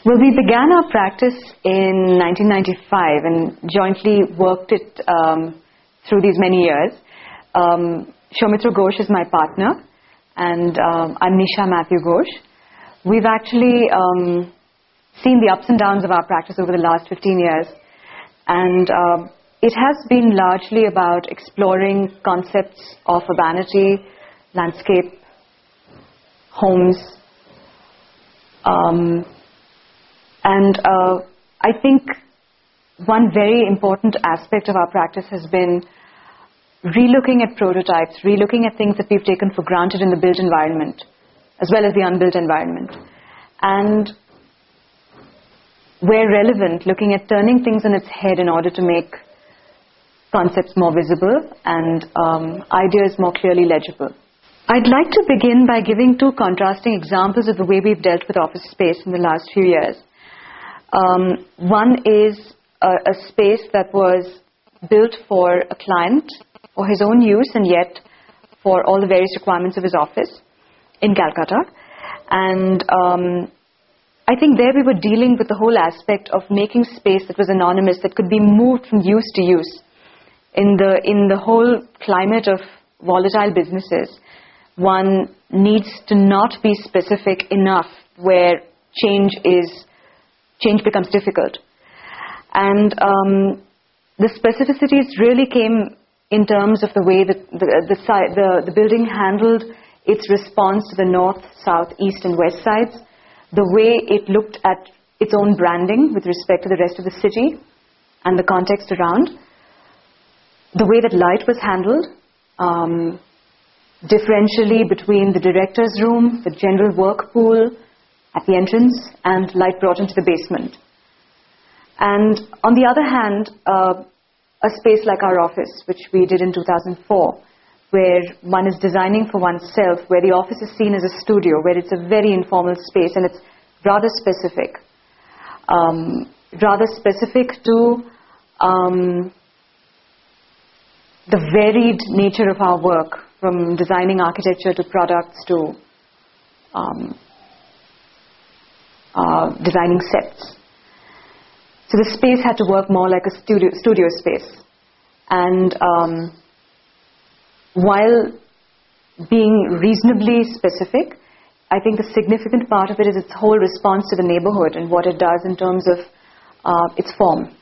Well, we began our practice in 1995 and jointly worked it through these many years. Soumitra Ghosh is my partner, and I'm Nisha Mathew Ghosh. We've actually seen the ups and downs of our practice over the last 15 years, and it has been largely about exploring concepts of urbanity, landscape, homes, and I think one very important aspect of our practice has been relooking at prototypes, relooking at things that we've taken for granted in the built environment, as well as the unbuilt environment. And where relevant, looking at turning things on its head in order to make concepts more visible and ideas more clearly legible. I'd like to begin by giving two contrasting examples of the way we've dealt with office space in the last few years. One is a space that was built for a client for his own use and yet for all the various requirements of his office in Calcutta. And I think there we were dealing with the whole aspect of making space that was anonymous, that could be moved from use to use. In the whole climate of volatile businesses, one needs to not be specific enough where change becomes difficult. And the specificities really came in terms of the way that the building handled its response to the north, south, east and west sides, the way it looked at its own branding with respect to the rest of the city and the context around, the way that light was handled, differentially between the director's room, the general work pool at the entrance, and light brought into the basement. And on the other hand, a space like our office, which we did in 2004, where one is designing for oneself, where the office is seen as a studio, where it's a very informal space and it's rather specific to the varied nature of our work, from designing architecture to products to designing sets. So the space had to work more like a studio space. And while being reasonably specific, I think the significant part of it is its whole response to the neighborhood and what it does in terms of its form.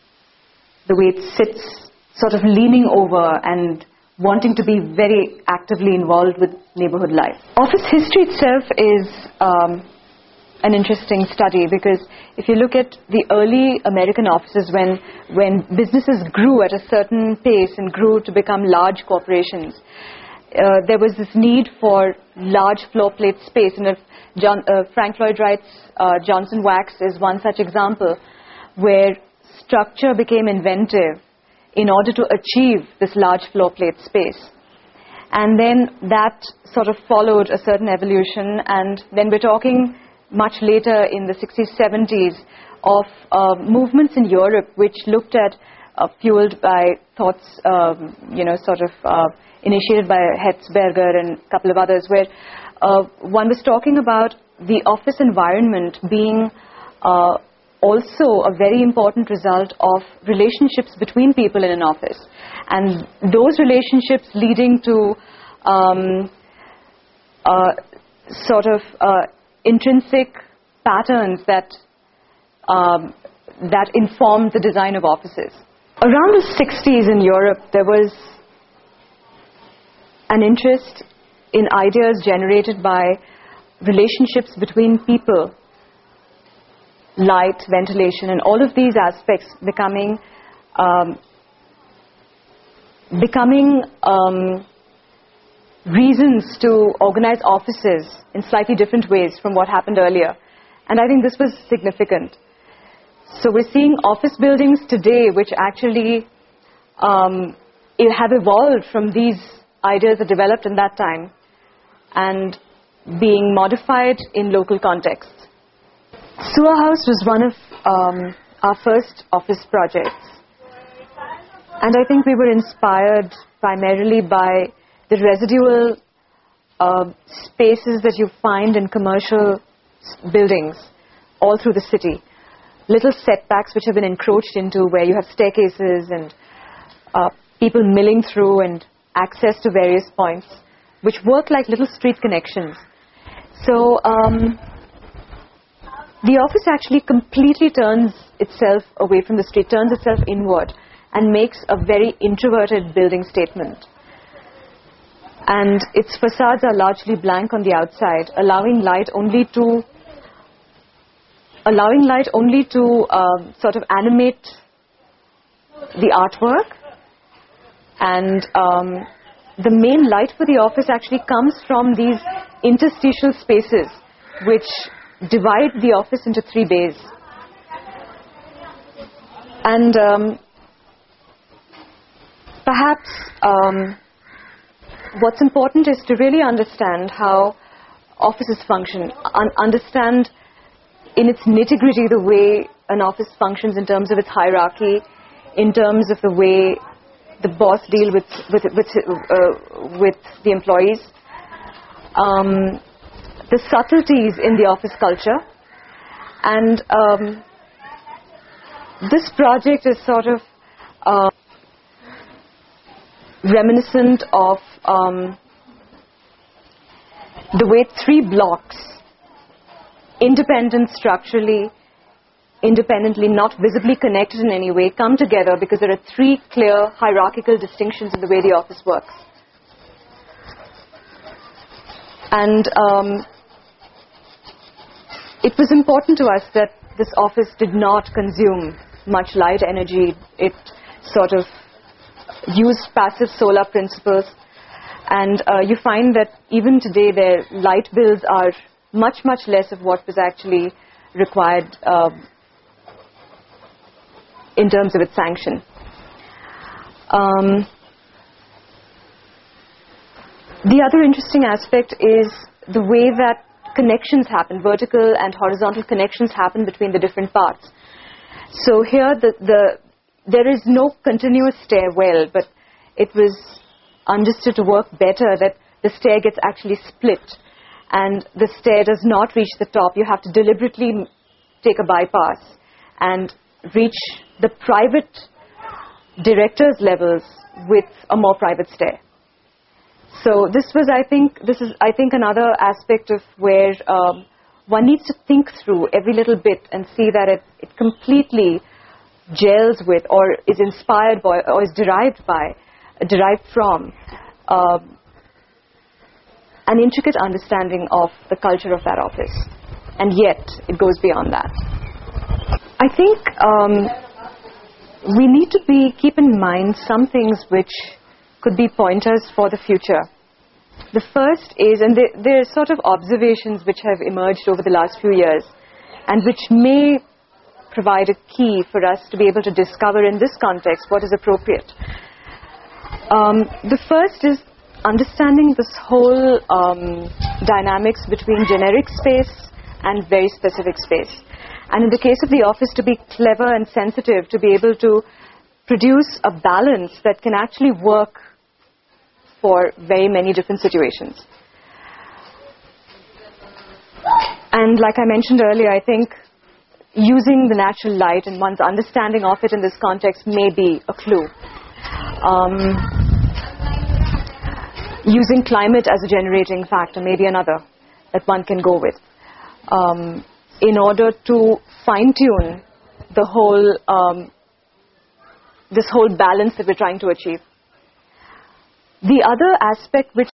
The way it sits sort of leaning over and wanting to be very actively involved with neighborhood life. Office history itself is an interesting study, because if you look at the early American offices, when businesses grew at a certain pace and grew to become large corporations, there was this need for large floor plate space. And Frank Lloyd Wright's Johnson Wax is one such example, where structure became inventive in order to achieve this large floor plate space. And then that sort of followed a certain evolution, and then we're talking much later in the 60s, 70s of movements in Europe which looked at, fueled by thoughts, initiated by Hetzberger and a couple of others, where one was talking about the office environment being also a very important result of relationships between people in an office, and those relationships leading to intrinsic patterns that informed the design of offices. Around the 60s in Europe, there was an interest in ideas generated by relationships between people, light, ventilation, and all of these aspects becoming reasons to organize offices in slightly different ways from what happened earlier. And I think this was significant. So we're seeing office buildings today which actually have evolved from these ideas that developed in that time and being modified in local contexts. Sewer House was one of our first office projects, and I think we were inspired primarily by the residual spaces that you find in commercial buildings all through the city. little setbacks which have been encroached into, where you have staircases and people milling through and access to various points, which work like little street connections. So the office actually completely turns itself away from the street, turns itself inward, and makes a very introverted building statement. And its facades are largely blank on the outside, allowing light only to sort of animate the artwork. And the main light for the office actually comes from these interstitial spaces which divide the office into 3 bays. And perhaps what's important is to really understand how offices function, understand in its nitty-gritty the way an office functions in terms of its hierarchy, in terms of the way the boss deals with the employees, the subtleties in the office culture. And this project is sort of reminiscent of the way 3 blocks, independent structurally, independently, not visibly connected in any way, come together because there are 3 clear hierarchical distinctions in the way the office works. And it was important to us that this office did not consume much light energy. It sort of used passive solar principles. And you find that even today their light bills are much, much less of what was actually required in terms of its sanction. The other interesting aspect is the way that connections happen, vertical and horizontal connections happen between the different parts. So here there is no continuous stairwell, but it was understood to work better that the stair gets actually split and the stair does not reach the top. You have to deliberately take a bypass and reach the private directors' levels with a more private stair. So this is I think another aspect of where one needs to think through every little bit and see that it completely gels with, or is inspired by, or is derived from an intricate understanding of the culture of that office. And yet it goes beyond that. I think we need to keep in mind some things which could be pointers for the future. The first is, and there are sort of observations which have emerged over the last few years and which may provide a key for us to be able to discover in this context what is appropriate. The first is understanding this whole dynamics between generic space and very specific space. And in the case of the office, to be clever and sensitive, to be able to produce a balance that can actually work for very many different situations. And like I mentioned earlier, I think using the natural light and one's understanding of it in this context may be a clue. Using climate as a generating factor may be another that one can go with, in order to fine-tune the whole this whole balance that we're trying to achieve. The other aspect which